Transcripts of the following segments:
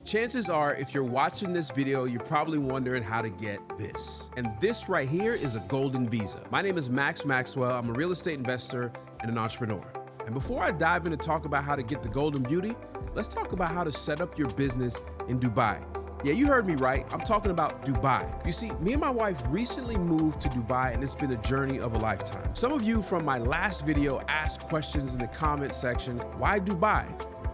Chances are, if you're watching this video, you're probably wondering how to get this. And this right here is a golden visa. My name is Max Maxwell. I'm a real estate investor and an entrepreneur. And before I dive in to talk about how to get the golden beauty, let's talk about how to set up your business in Dubai. Yeah, you heard me right. I'm talking about Dubai. You see, me and my wife recently moved to Dubai, and it's been a journey of a lifetime. Some of you from my last video asked questions in the comment section. Why Dubai?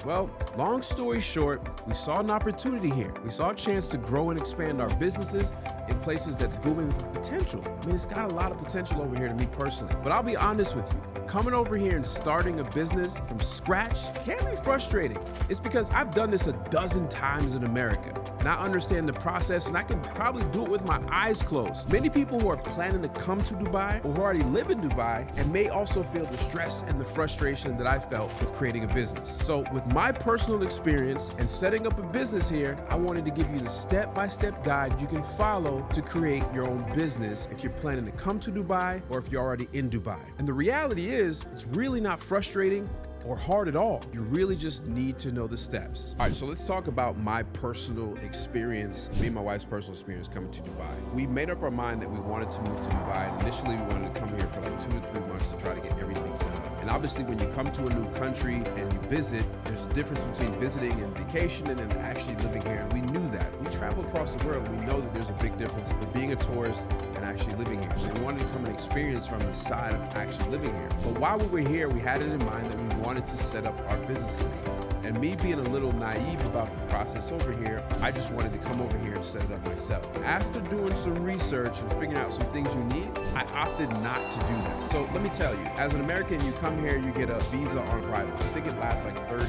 Well, long story short, we saw an opportunity here. We saw a chance to grow and expand our businesses in places that's booming with potential. I mean, it's got a lot of potential over here to me personally. But I'll be honest with you, coming over here and starting a business from scratch can be frustrating. It's because I've done this a dozen times in America, and I understand the process, and I can probably do it with my eyes closed. Many people who are planning to come to Dubai or who already live in Dubai and may also feel the stress and the frustration that I felt with creating a business. So with my personal experience and setting up a business here, I wanted to give you the step-by-step guide you can follow to create your own business if you're planning to come to Dubai or if you're already in Dubai. And the reality is, it's really not frustrating or hard at all. You really just need to know the steps. All right, so let's talk about my personal experience, me and my wife's personal experience coming to Dubai. We made up our mind that we wanted to move to Dubai. And initially, we wanted to come here for like 2 to 3 months to try to get everything set up. And obviously, when you come to a new country and you visit, there's a difference between visiting and vacation and then actually living here. And we knew that. We travel across the world, and we know that there's a big difference between being a tourist and actually living here. So we wanted to come and experience from the side of actually living here. But while we were here, we had it in mind that we wanted to set up our businesses. And me being a little naive about the process over here, I just wanted to come over here and set it up myself. After doing some research and figuring out some things you need, I opted not to do that. So let me tell you, as an American, you come here, you get a visa on arrival. I think it lasts like 30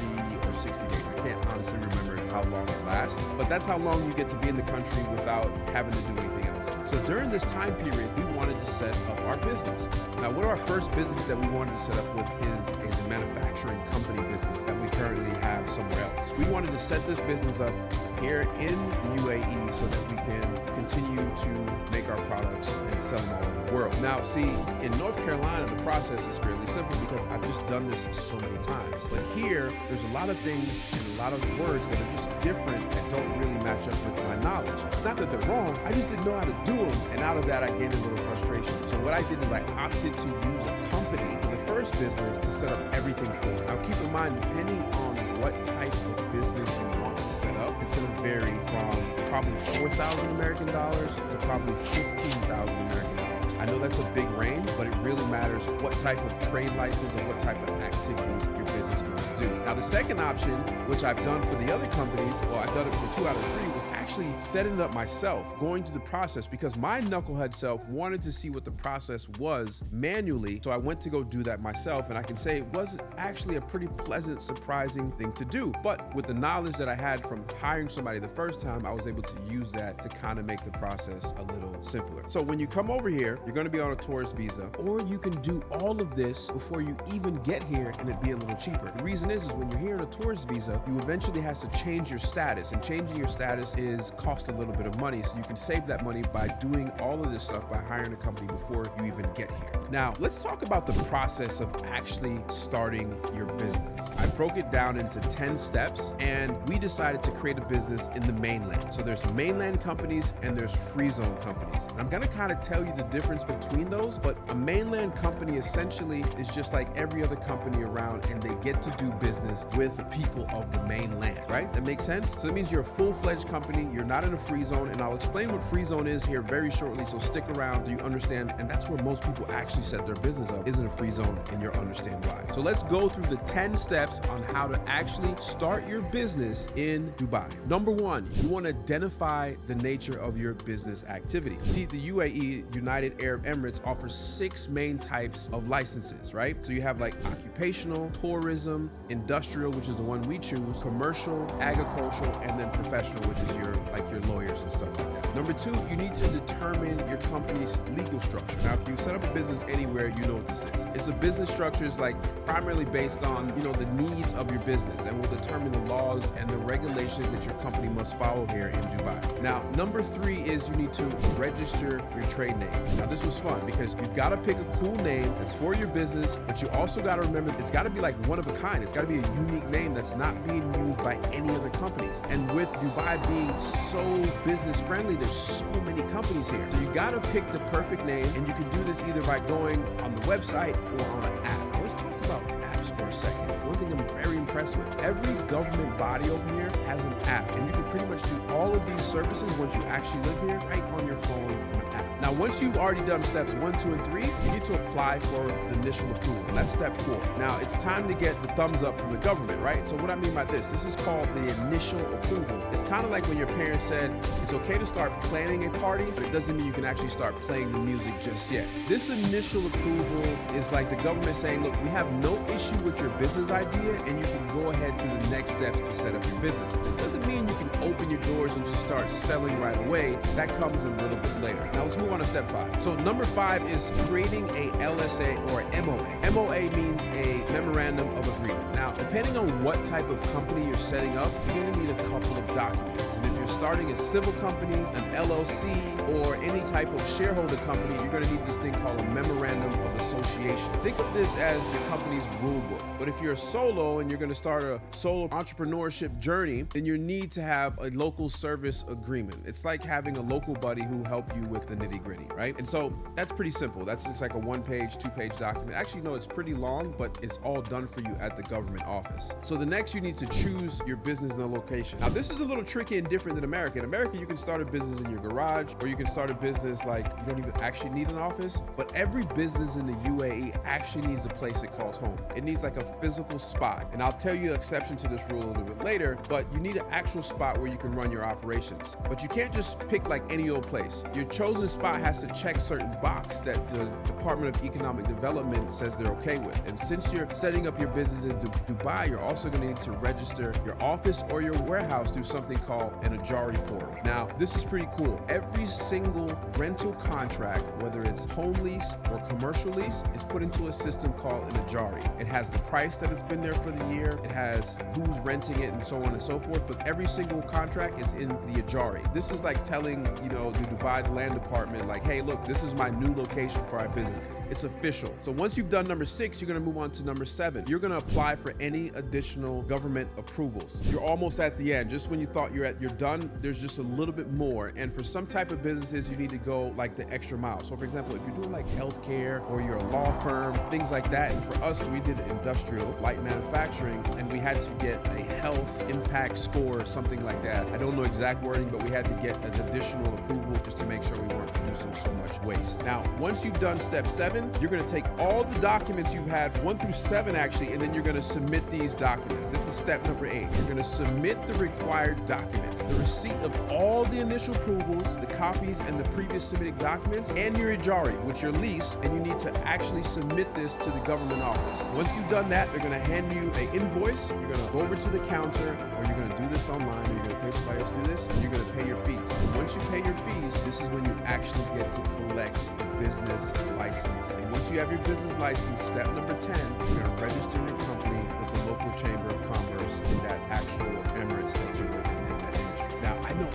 or 60 days. I can't honestly remember how long it lasts, but that's how long you get to be in the country without having to do anything else. So during this time period, we wanted to set up our business. Now, one of our first businesses that we wanted to set up with is a manufacturing company business that we currently have somewhere else. We wanted to set this business up here in the UAE so that we can continue to make our products and sell them all over the world. Now, see, in North Carolina, the process is fairly simple because I've just done this so many times. But here, there's a lot of things and a lot of words that are just different and don't really match up with my knowledge. It's not that they're wrong, I just didn't know how to do them. And out of that, I gained a little frustration. So what I did is I opted to use a company for the first business to set up everything for it. Now, keep in mind, depending on what type of business you want to set up, it's going to vary from probably 4,000 American dollars to probably 15,000 American dollars. I know that's a big range, but it really matters what type of trade license and what type of activities your business is going to do. Now, the second option, which I've done for the other companies, well, I've done it for 2 out of 3, was actually setting it up myself, going through the process, because my knucklehead self wanted to see what the process was manually. So I went to go do that myself, and I can say it was actually a pretty pleasant, surprising thing to do. But with the knowledge that I had from hiring somebody the first time, I was able to use that to kind of make the process a little simpler. So when you come over here, you're going to be on a tourist visa, or you can do all of this before you even get here and it be a little cheaper. The reason is when you're here on a tourist visa, you eventually have to change your status, and changing your status is cost a little bit of money. So you can save that money by doing all of this stuff by hiring a company before you even get here. Now, let's talk about the process of actually starting your business. I broke it down into 10 steps, and we decided to create a business in the mainland. So there's mainland companies and there's free zone companies. And I'm going to kind of tell you the difference between those, but a mainland company essentially is just like every other company around, and they get to do business with the people of the mainland, right? That makes sense? So that means you're a full-fledged company, you're not in a free zone, and I'll explain what free zone is here very shortly, so stick around so you understand, and that's where most people actually set their business up, isn't a free zone, and you'll understand why. So let's go through the 10 steps on how to actually start your business in Dubai. Number 1, you want to identify the nature of your business activity. See, the UAE, United Arab Emirates, offers 6 main types of licenses, right? So you have like occupational, tourism, industrial, which is the one we choose, commercial, agricultural, and then professional, which is your lawyers and stuff like that. Number 2, you need to determine your company's legal structure. Now, if you set up a business anywhere, you know what this is. It's a business structure is like primarily based on, the needs of your business and will determine the laws and the regulations that your company must follow here in Dubai. Now, number 3 is you need to register your trade name. Now, this was fun because you've got to pick a cool name that's for your business, but you also got to remember it's got to be like one of a kind. It's got to be a unique name that's not being used by any other companies. And with Dubai being so business friendly, there's so many companies here. So you got to pick the perfect name, and you can do this either by going on the website or on an app. Now, let's talk about apps for a second. One thing I'm very impressed with, every government body over here has an app, and you can pretty much do all of these services once you actually live here right on your phone on an app. Now, once you've already done steps 1, 2, and 3, you need to apply for the initial approval. That's step 4. Now, it's time to get the thumbs up from the government, right? So what I mean by this is called the initial approval. It's kind of like when your parents said it's okay to start planning a party, but it doesn't mean you can actually start playing the music just yet. This initial approval is like the government saying, look, we have no issue with your business idea, and you can go ahead to the next steps to set up your business. This doesn't mean you can open your doors and just start selling right away. That comes a little bit later. Now let's move on to step 5. So number 5 is creating a LSA or MOA. MOA means a memorandum of agreement. Now, depending on what type of company you're setting up, you're going to need a couple of documents. And if you're starting a civil company, an LLC, or any type of shareholder company, you're going to need this thing called a memorandum of association. Think of this as your company's rule book. But if you're a solo and you're going to start a solo entrepreneurship journey, then you need to have a local service agreement. It's like having a local buddy who help you with the nitty-gritty, right? And so that's pretty simple. That's just like a 1-page, 2-page document. Actually, no, it's pretty long, but it's all done for you at the government office. So the next, you need to choose your business and the location. Now, this is a little tricky and different than America. In America, you can start a business in your garage, or you can start a business like you don't even actually need an office. But every business in the UAE actually needs a place it calls home. It needs like a physical spot. And I'll tell you the exception to this rule a little bit later, but you need an actual spot where you can run your operations. But you can't just pick like any old place. Your chosen spot has to check certain box that the Department of Economic Development says they're okay with. And since you're setting up your business in Dubai, you're also going to need to register your office or your warehouse through something called an Ajari portal. Now, this is pretty cool. Every single rental contract, whether it's home lease or commercial lease, is put into a system called an Ajari. It has the price that it's been there for the year, it has who's renting it, and so on and so forth, but every single contract is in the Ajari. This is like telling, the Dubai Land Department, like, hey, look, this is my new location for our business. It's official. So once you've done number 6, you're going to move on to number 7. You're going to apply for any additional government approvals. You're almost at the end. Just when you thought you're done, there's just a little bit more. And for some type of businesses, you need to go like the extra mile. So for example, if you're doing like healthcare or you're a law firm, things like that. And for us, we did industrial light manufacturing, and we had to get a health impact score or something like that. I don't know exact wording, but we had to get an additional approval just to make sure we weren't producing so much waste. Now, once you've done step 7, you're going to take all the documents you've had 1 through 7 actually, and then you're going to submit these documents. This is step number 8. You're going to submit the required documents, the receipt of all the initial approvals, the copies and the previous submitted documents, and your Ajari, which your lease, and you need to actually submit this to the government office. Once you've done that, they're going to hand you an invoice. You're going to go over to the counter, or you're going to do this online, or you're going to pay somebody else to do this, and you're going to pay your fees. And once you pay your fees, this is when you actually get to collect the business license. And once you have your business license, step number 10, you're going to register your company with the local chamber of commerce in that actual Emirates that you're in that industry. Now, I know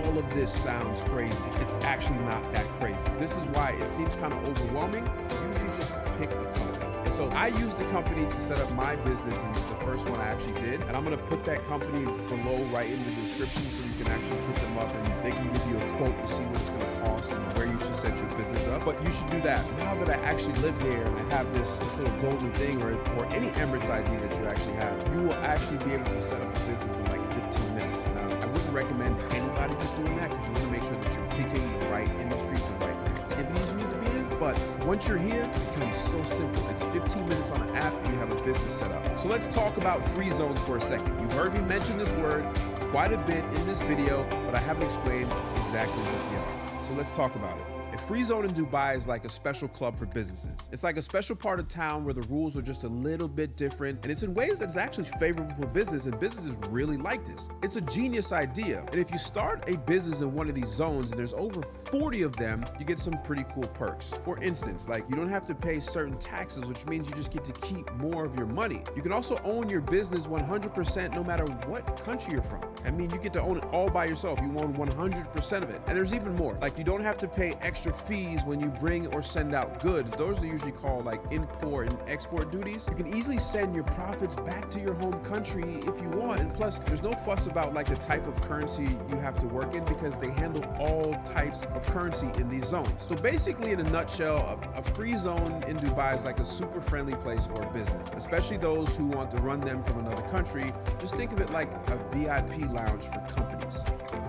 all of this sounds crazy. It's actually not that crazy. This is why it seems kind of overwhelming. Usually just pick a company. And so I used the company to set up my business, and the first one I actually did. And I'm going to put that company below right in the description so you can actually put them up and they can give you a quote to see what it's going to cost and where you should set your business up. But you should do that. Now that I actually live here and I have this little golden thing or any Emirates ID that you actually have, you will actually be able to set up a business in like 15 minutes. Now, I wouldn't recommend anybody just doing that because you want to make sure that you're picking the right industry, the right activities you need to be in. But once you're here, it becomes so simple. It's 15 minutes on an app and you have a business set up. So let's talk about free zones for a second. You've heard me mention this word quite a bit in this video, but I haven't explained exactly what they are. So let's talk about it. A Free Zone in Dubai is like a special club for businesses. It's like a special part of town where the rules are just a little bit different, and it's in ways that's actually favorable for business, and businesses really like this. It's a genius idea, and if you start a business in one of these zones and there's over 40 of them, you get some pretty cool perks. For instance, like you don't have to pay certain taxes, which means you just get to keep more of your money. You can also own your business 100% no matter what country you're from. I mean, you get to own it all by yourself. You own 100% of it. And there's even more. Like you don't have to pay extra fees when you bring or send out goods. Those are usually called like import and export duties. You can easily send your profits back to your home country if you want. And plus, there's no fuss about like the type of currency you have to work in because they handle all types of currency in these zones. So basically, in a nutshell, a free zone in Dubai is like a super friendly place for a business, especially those who want to run them from another country. Just think of it like a VIP lounge for companies.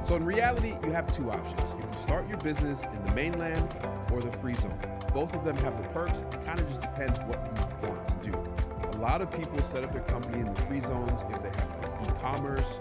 So in reality, you have two options. You can start your business in the mainland or the free zone. Both of them have the perks. It kind of just depends what you want to do. A lot of people set up their company in the free zones if they have like e-commerce,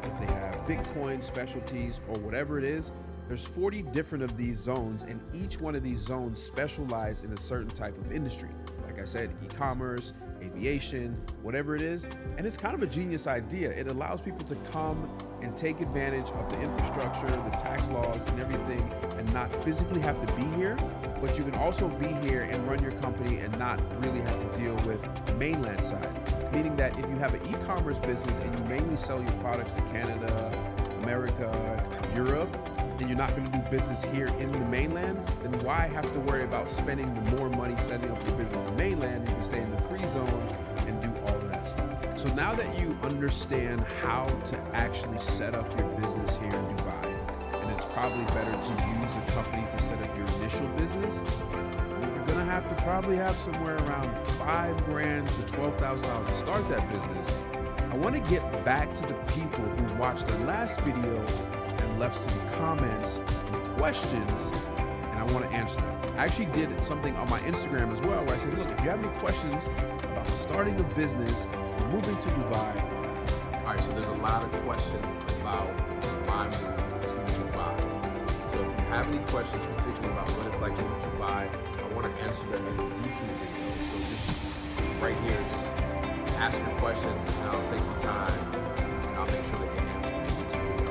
if they have Bitcoin specialties, or whatever it is. There's 40 different of these zones, and each one of these zones specialize in a certain type of industry. Like I said, e-commerce, aviation, whatever it is. And it's kind of a genius idea. It allows people to come and take advantage of the infrastructure, the tax laws and everything, and not physically have to be here. But you can also be here and run your company and not really have to deal with the mainland side. Meaning that if you have an e-commerce business and you mainly sell your products to Canada, America, Europe, and you're not going to do business here in the mainland, then why have to worry about spending the more money setting up your business in the mainland? You can stay in the free zone and do all of that stuff. So now that you understand how to actually set up your business here in Dubai, and it's probably better to use a company to set up your initial business, you're going to have to probably have somewhere around $5,000 to $12,000 to start that business. I want to get back to the people who watched the last video and left some comments and questions, and I want to answer them. I actually did something on my Instagram as well where I said, look, if you have any questions about starting a business or moving to Dubai. All right, so there's a lot of questions about my move to Dubai. So if you have any questions, particularly about what it's like to move to Dubai, I want to answer them in a YouTube video. So just right here, just ask your questions, and I'll take some time, and I'll make sure they get answered on a YouTube video.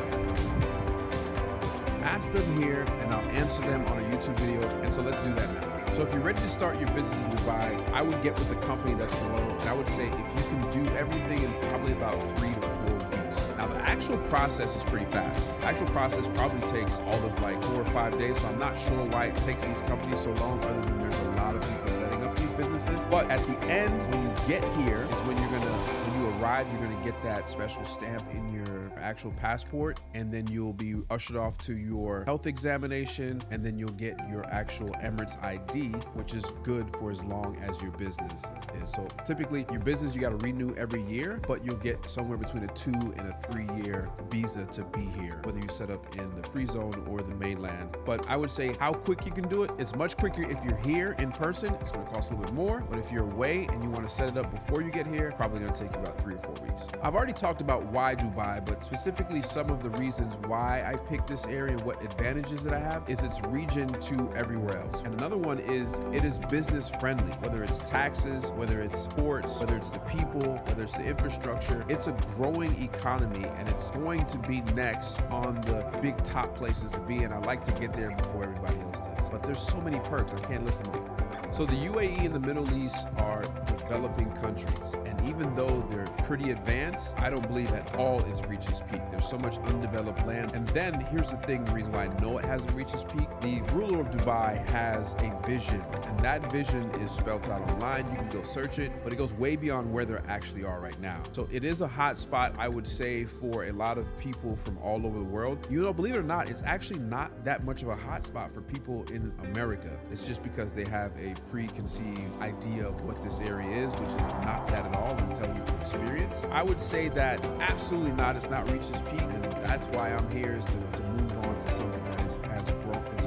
Ask them here, and I'll answer them on a YouTube video, and so let's do that now. So if you're ready to start your business in Dubai, I would get with the company that's below, and I would say if you can do everything in probably about 3 to 4 weeks. Now the actual process is pretty fast. The actual process probably takes all of like 4 or 5 days, so I'm not sure why it takes these companies so long, other than there's a lot of people setting up these businesses. But at the end, when you get here, is when when you arrive, you're gonna get that special stamp in your actual passport, and then you'll be ushered off to your health examination, and then you'll get your actual Emirates ID, which is good for as long as your business is. So typically your business, you got to renew every year, but you'll get somewhere between a 2 and a 3-year visa to be here, whether you set up in the free zone or the mainland. But I would say how quick you can do it, it's much quicker if you're here in person. It's going to cost a little bit more, but if you're away and you want to set it up before you get here, probably going to take you about 3 or 4 weeks. I've already talked about why Dubai, but specifically some of the reasons why I picked this area and what advantages that I have is its region to everywhere else. And another one is it is business friendly, whether it's taxes, whether it's sports, whether it's the people, whether it's the infrastructure. It's a growing economy, and it's going to be next on the big top places to be, and I like to get there before everybody else does. But there's so many perks, I can't list them all. So the UAE and the Middle East are developing countries, and even though they're pretty advanced, I don't believe at all it's reached its peak. There's so much undeveloped land. And then here's the thing, the reason why I know it hasn't reached its peak. The ruler of Dubai has a vision, and that vision is spelled out online. You can go search it, but it goes way beyond where they actually are right now. So it is a hot spot, I would say, for a lot of people from all over the world. You know, believe it or not, it's actually not that much of a hot spot for people in America. It's just because they have a preconceived idea of what this area is, which is not that at all. I'm telling you from experience. I would say that absolutely not. It's not reached its peak, and that's why I'm here, is to move on to something that is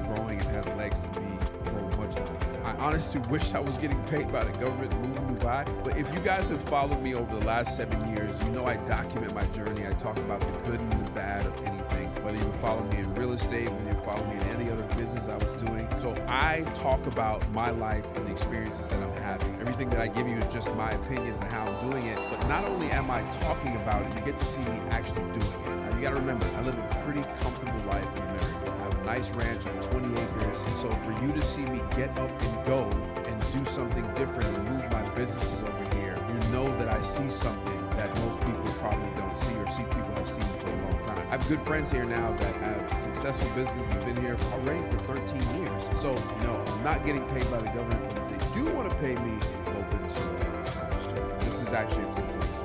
growing and has legs to be grown much longer. I honestly wish I was getting paid by the government to move to Dubai. But if you guys have followed me over the last 7 years, you know I document my journey. I talk about the good and the bad of anything, whether you follow me in real estate, whether you follow me in any other business I was doing. So I talk about my life and the experiences that I'm having. Everything that I give you is just my opinion and how I'm doing it. But not only am I talking about it, you get to see me actually doing it. Now you gotta remember, I live a pretty comfortable life in America. I have a nice ranch on 20 acres. And so for you to see me get up and go and do something different and move my businesses over here, you know that I see something that most people probably don't see, or see people have seen for a long time. I have good friends here now that have successful businesses and been here already for 13 years. So, I'm not getting paid by the government, but if they do want to pay me, I'm open to this is actually a good place.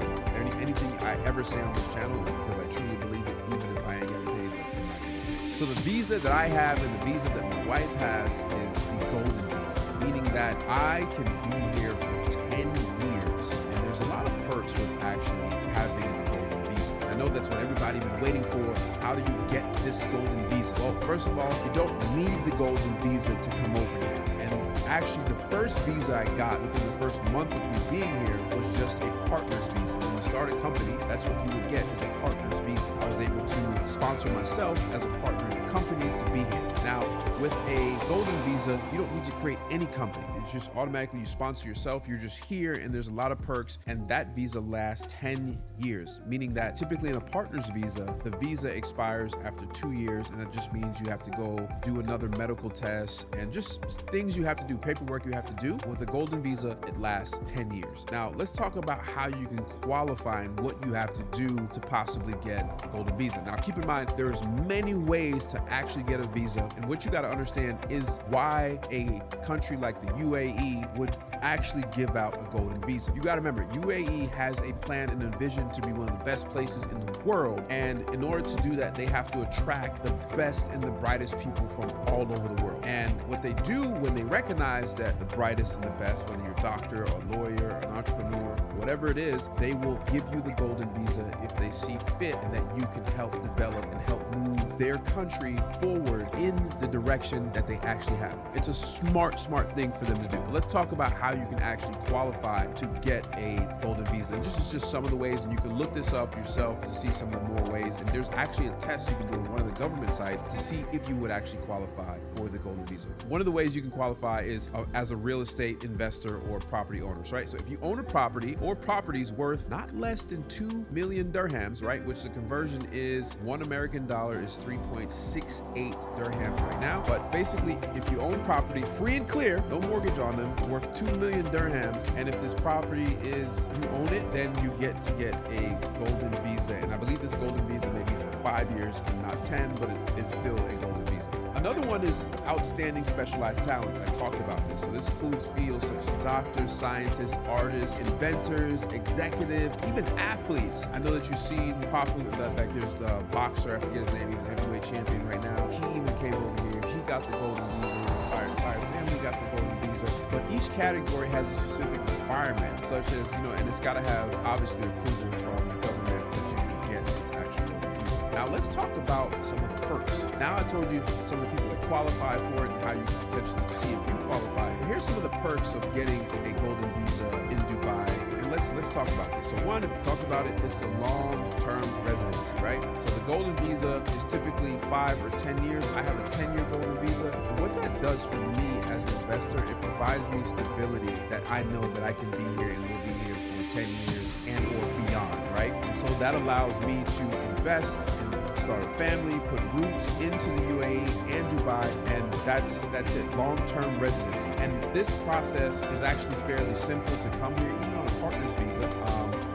Anything I ever say on this channel is because I truly believe it, even if I ain't getting paid, but I'm not getting paid. So the visa that I have and the visa that my wife has is the golden visa, meaning that I can be here for 10 years. And there's a lot of perks with actually having the golden visa. I know that's what everybody's been waiting for. How do you get this golden visa? Well, first of all, you don't need the golden visa to come over here. And actually, the first visa I got within the first month of me being here was just a partner's visa. When you start a company, that's what you would get, is a partner's visa. I was able to sponsor myself as a partner in a company to be here. Now, with a golden visa, you don't need to create any company. It's just automatically you sponsor yourself. You're just here, and there's a lot of perks, and that visa lasts 10 years, meaning that typically in a partner's visa, the visa expires after 2 years, and that just means you have to go do another medical test and just things you have to do, paperwork you have to do. With the golden visa, it lasts 10 years. Now, let's talk about how you can qualify and what you have to do to possibly get a golden visa. Now, keep in mind, there's many ways to actually get a visa, and what you got to understand is why a country like the UAE would actually give out a golden visa. You got to remember, UAE has a plan and a vision to be one of the best places in the world, and in order to do that, they have to attract the best and the brightest people from all over the world. And what they do when they recognize that the brightest and the best, whether you're a doctor or a lawyer or an entrepreneur, whatever it is, they will give you the golden visa if they see fit and that you can help develop and help move their country forward in the direction that they actually have. It's a smart thing for them to do. Let's talk about how you can actually qualify to get a golden visa. And this is just some of the ways, and you can look this up yourself to see some of the more ways. And there's actually a test you can do on one of the government sites to see if you would actually qualify for the golden visa. One of the ways you can qualify is as a real estate investor or property owner, right? So if you own a property or properties worth not less than 2 million dirhams, right, which the conversion is $1 American is 3.68 dirhams right now. But basically, if you own property free and clear, no mortgage on them, worth 2 million dirhams, and if this property is, you own it, then you get a golden visa. And I believe this golden visa may be for 5 years and not 10, but it's still a golden visa. Another one is outstanding specialized talents. I talked about this. So this includes fields such as doctors, scientists, artists, inventors, executives, even athletes. I know that you've seen popular, like there's the boxer, I forget his name, he's the heavyweight champion right now. He even came over here. He got the golden visa. Our family got the golden visa. But each category has a specific requirement, such as, and it's got to have obviously approval from the government that you can get this actual golden visa. Now let's talk about some of the perks. Now I told you some of the people that qualify for it and how you can potentially see if you qualify. But here's some of the perks of getting a golden visa in Dubai. And let's talk about this. So one, if we talk about it, it's a long-term residency, right? So the golden visa is typically 5 or 10 years. I have a 10-year golden visa. And what that does for me as an investor, it provides me stability that I know that I can be here and will be here for 10 years and or beyond, right? And so that allows me to invest and start a family, put roots into the UAE and Dubai, and that's it, long-term residency. And this process is actually fairly simple to come here, even on a partner's visa,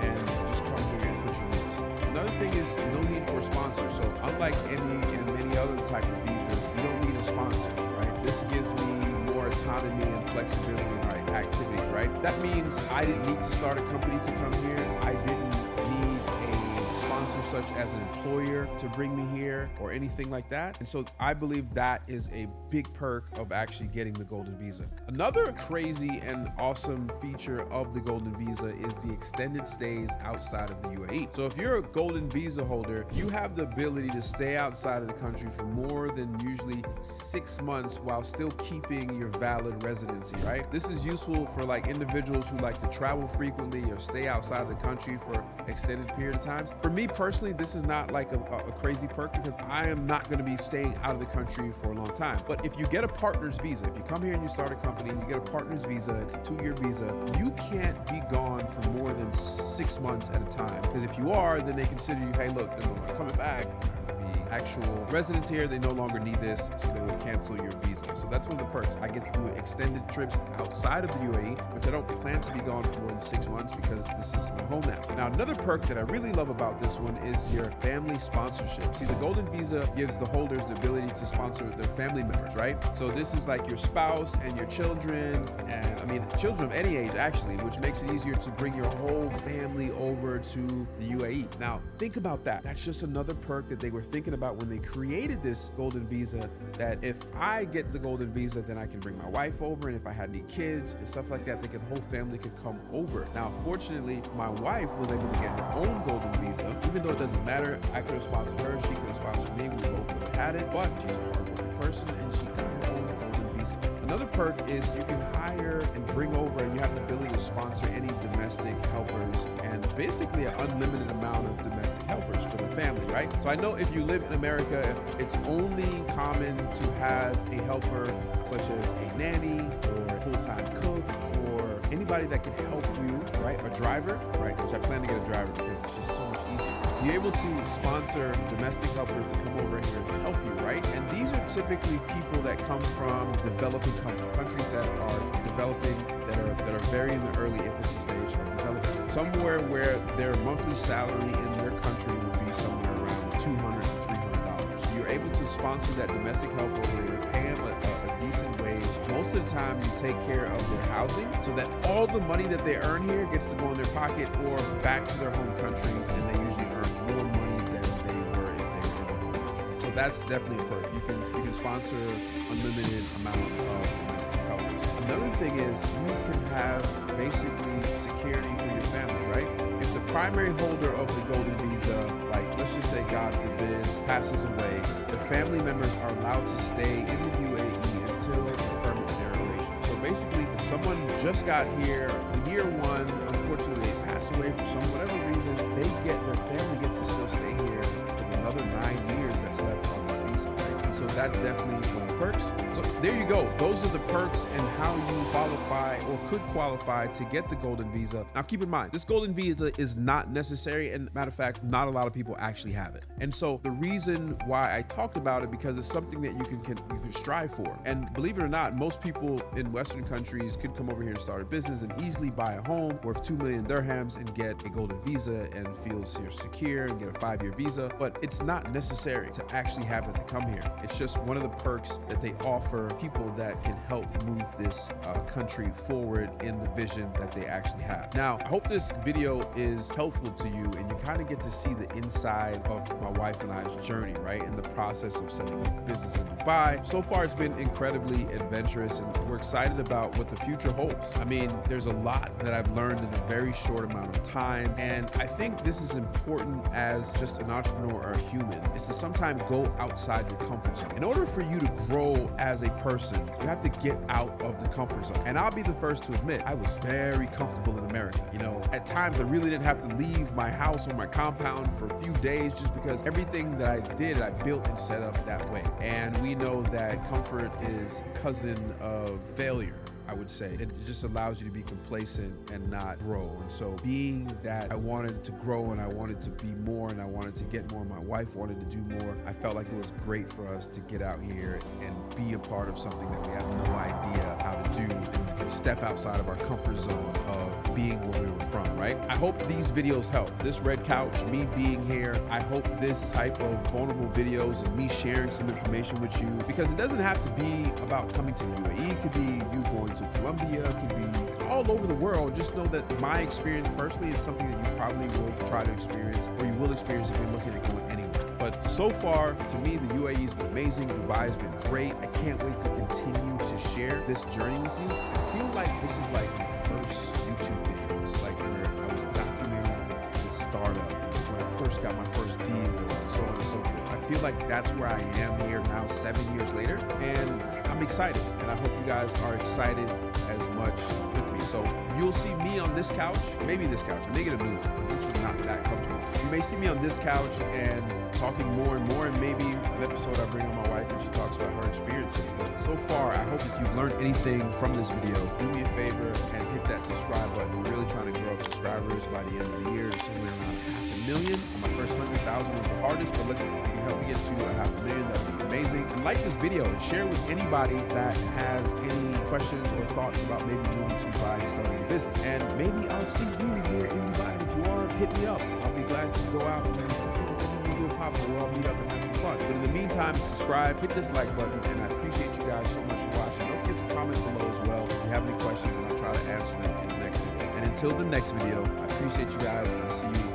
and just come here and put your roots. Another thing is no need for a sponsor. So unlike many other type of visas, you don't need a sponsor, right? This gives me more autonomy and flexibility in my activities, right? That means I didn't need to start a company to come here. I didn't need a sponsor such as an employer to bring me here or anything like that. And so I believe that is a big perk of actually getting the Golden Visa. Another crazy and awesome feature of the Golden Visa is the extended stays outside of the UAE. So if you're a Golden Visa holder, you have the ability to stay outside of the country for more than usually 6 months while still keeping your valid residency, right? This is useful for like individuals who like to travel frequently or stay outside of the country for extended period of times. For me personally, this is not like a crazy perk because I am not going to be staying out of the country for a long time. But if you get a partner's visa, if you come here and you start a company and you get a partner's visa, it's a 2-year visa, you can't be gone for more than 6 months at a time. Because if you are, then they consider you, hey, look, I'm coming back. The actual residents here, they no longer need this, so they would cancel your visa. So that's one of the perks. I get to do extended trips outside of the UAE, which I don't plan to be gone for more than 6 months because this is my home now. Now, another perk that I really love about this one is your family sponsorship. See, the Golden Visa gives the holders the ability to sponsor their family members, right? So this is like your spouse and your children, and I mean, children of any age actually, which makes it easier to bring your whole family over to the UAE. Now, think about that. That's just another perk that they were thinking about when they created this Golden Visa, that if I get the Golden Visa, then I can bring my wife over, and if I had any kids and stuff like that, the whole family could come over. Now, fortunately, my wife was able to get her own Golden Visa, even though it doesn't matter. I could have sponsored her, she could have sponsored me, we both would have had it, but she's a hardworking person and she got her own Golden Visa. Another perk is you can hire and bring over, and you have the ability to sponsor any domestic helpers, and basically an unlimited amount of domestic helpers for the family, right? So I know if you live in America, it's only common to have a helper such as a nanny or a full-time cook or anybody that can help you, right? A driver, right? Which I plan to get a driver because it's just so much easier. Be able to sponsor domestic helpers to come over here and help you, right? And these are typically people that come from developing countries that are developing, that are very in the early infancy stage of developing. Somewhere where their monthly salary in their country would be somewhere around $200 to $300. You're able to sponsor that domestic help over here, pay them a decent wage. Most of the time, you take care of their housing so that all the money that they earn here gets to go in their pocket or back to their home country, and they usually earn more money than they were if they were in their home country. So that's definitely a perk. You can sponsor unlimited amount of domestic helpers. Another thing is you can have basically security for your family, right? If the primary holder of the Golden Visa, like let's just say God forbid, passes away, the family members are allowed to stay in the UAE until the permanent derogation. So basically, if someone just got here year one, unfortunately they pass away for whatever reason, their family gets to still stay here for another 9 years that's left on this visa, right? And so that's definitely one of the perks. So there you go. Those are the perks and how you qualify or could qualify to get the Golden Visa. Now keep in mind, this Golden Visa is not necessary, and matter of fact, not a lot of people actually have it. And so the reason why I talked about it, because it's something that you can strive for. And believe it or not, most people in Western countries could come over here and start a business and easily buy a home worth 2 million dirhams and get a Golden Visa and feel secure and get a 5-year visa. But it's not necessary to actually have that to come here. It's just one of the perks that they offer people that can help move this country forward in the vision that they actually have. Now, I hope this video is helpful to you and you kind of get to see the inside of my wife and I's journey, right? In the process of setting up business in Dubai. So far, it's been incredibly adventurous, and we're excited about what the future holds. I mean, there's a lot that I've learned in a very short amount of time, and I think this is important as just an entrepreneur or a human, is to sometimes go outside your comfort zone. In order for you to grow as a person, you have to get out of the comfort zone. And I'll be the first to admit, I was very comfortable in America. You know, at times I really didn't have to leave my house or my compound for a few days just because everything that I did, I built and set up that way. And we know that comfort is a cousin of failure, I would say. It just allows you to be complacent and not grow. And so being that I wanted to grow and I wanted to be more and I wanted to get more, my wife wanted to do more, I felt like it was great for us to get out here and be a part of something that we have no idea how to do and step outside of our comfort zone of being where we were from, right? I hope these videos help. This red couch, me being here, I hope this type of vulnerable videos and me sharing some information with you, because it doesn't have to be about coming to the UAE. It could be you going to Colombia, it can be all over the world. Just know that my experience personally is something that you probably will try to experience, or you will experience if you're looking at going anywhere. But so far, to me, the UAE has been amazing. Dubai has been great. I can't wait to continue to share this journey with you. I feel like this is like my first YouTube videos, like where I was documenting the startup, when I first got my first deal, and so on and so forth. I feel like that's where I am here now, 7 years later, and I'm excited. And I hope you guys are excited as much with me. So you'll see me on this couch, maybe this couch. I may get a new one, because this is not that comfortable. You may see me on this couch and talking more and more, and maybe an episode I bring on my wife and she talks about her experiences. But so far, I hope if you've learned anything from this video, do me a favor and hit that subscribe button. We're really trying to grow up subscribers by the end of the year, somewhere around 500,000. My first 100,000 was the hardest, but if you can help me get to 500,000, that'd be amazing. And like this video and share with anybody that has any questions or thoughts about maybe moving to Dubai and starting a business. And maybe I'll see you here in Dubai. If you are, hit me up. I'll be glad to go out and do a pop, we'll all meet up and have some fun. But in the meantime, subscribe, hit this like button, and I appreciate you guys so much for watching. Don't forget to comment below as well if you have any questions, and I'll try to answer them in the next video. And until the next video, I appreciate you guys, and I'll see you